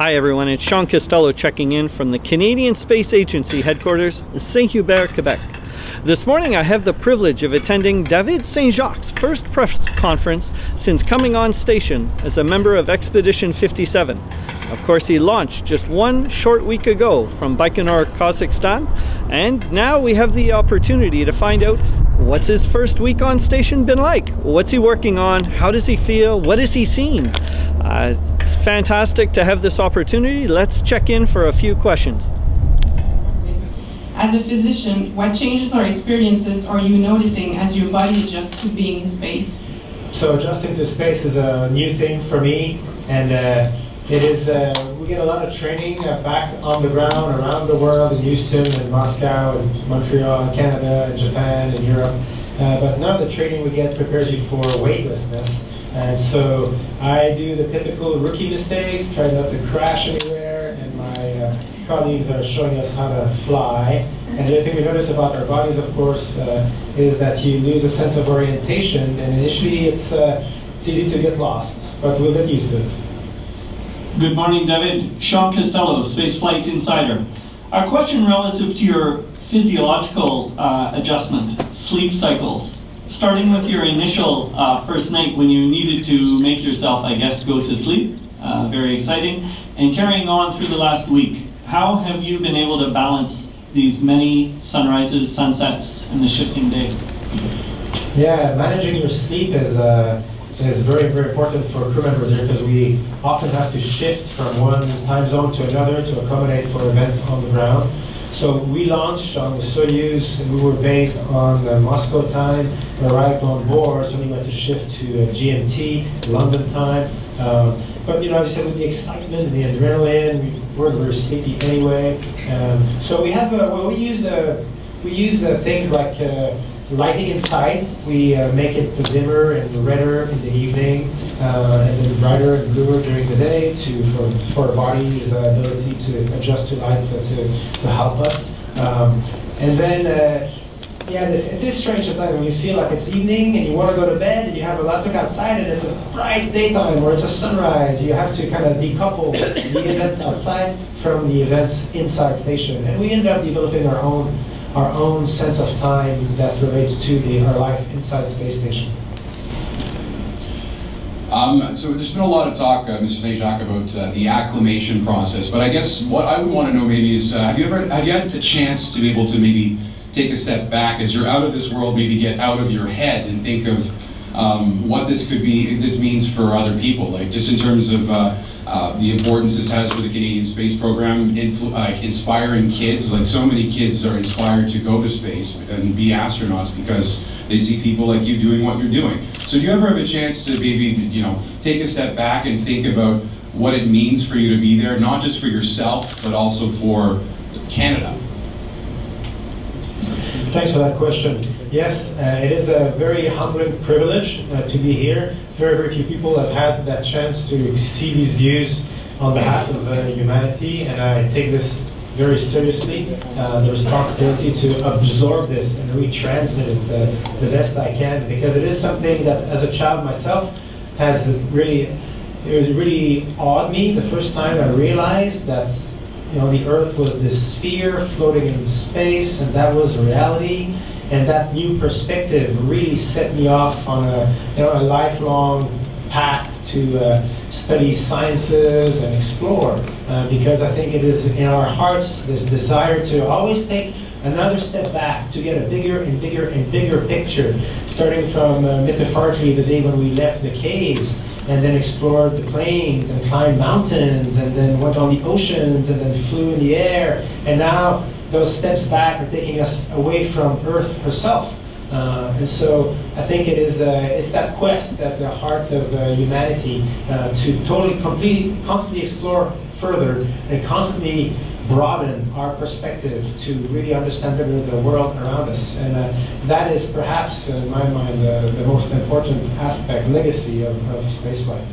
Hi everyone, it's Sean Costello checking in from the Canadian Space Agency headquarters, Saint-Hubert, Quebec. This morning I have the privilege of attending David Saint Jacques' first press conference since coming on station as a member of Expedition 57. Of course, he launched just one short week ago from Baikonur, Kazakhstan, and now we have the opportunity to find out what's his first week on station been like? What's he working on? How does he feel? What has he seen? It's fantastic to have this opportunity. Let's check in for a few questions. As a physician, what changes or experiences are you noticing as your body adjusts to being in space? So adjusting to space is a new thing for me, and it is, we get a lot of training back on the ground around the world, in Houston and Moscow and Montreal and Canada and Japan and Europe. But none of the training we get prepares you for weightlessness. And so I do the typical rookie mistakes, try not to crash anywhere, and my colleagues are showing us how to fly. And the other thing we notice about our bodies, of course, is that you lose a sense of orientation, and initially it's easy to get lost, but we'll get used to it. Good morning, David. Sean Costello, Spaceflight Insider. A question relative to your physiological adjustment, sleep cycles. Starting with your initial first night when you needed to make yourself, I guess, go to sleep, very exciting, and carrying on through the last week. How have you been able to balance these many sunrises, sunsets, and the shifting day? Yeah, managing your sleep is very, very important for crew members here, because we often have to shift from one time zone to another to accommodate for events on the ground. So we launched on the Soyuz, and we were based on Moscow time. We arrived on board, so we had to shift to GMT, London time. But as you said, with the excitement and the adrenaline, we were sleepy anyway. So we have we use things like lighting inside. We make it dimmer and redder in the evening, and then brighter and bluer during the day for our body's ability to adjust to light to help us. And then, it is strange sometimes when you feel like it's evening and you want to go to bed and you have a last look outside and it's a bright daytime or it's a sunrise. You have to kind of decouple the events outside from the events inside station. And we end up developing our own sense of time that relates to our life inside space station. So there's been a lot of talk, Mr. Saint Jacques, about the acclimation process, but I guess what I would want to know maybe is, have you had a chance to be able to maybe take a step back as you're out of this world, maybe get out of your head and think of what this means for other people, like just in terms of the importance this has for the Canadian space program, inspiring kids. Like so many kids are inspired to go to space and be astronauts because they see people like you doing what you're doing. So do you ever have a chance to maybe take a step back and think about what it means for you to be there, not just for yourself, but also for Canada? Thanks for that question. Yes, it is a very humbling privilege to be here. Very, very few people have had that chance to see these views on behalf of humanity, and I take this very seriously, the responsibility to absorb this and retransmit it the best I can, because it is something that, as a child myself, it really awed me the first time I realized that the Earth was this sphere floating in space, and that was reality. And that new perspective really set me off on a lifelong path to study sciences and explore, because I think it is in our hearts this desire to always take another step back to get a bigger and bigger and bigger picture, starting from metaphorically the day when we left the caves and then explored the plains and climbed mountains and then went on the oceans and then flew in the air, and now those steps back are taking us away from Earth herself. And so I think it's that quest at the heart of humanity to constantly explore further and constantly broaden our perspective to really understand better the world around us. And that is perhaps, in my mind, the most important aspect, legacy of spaceflight.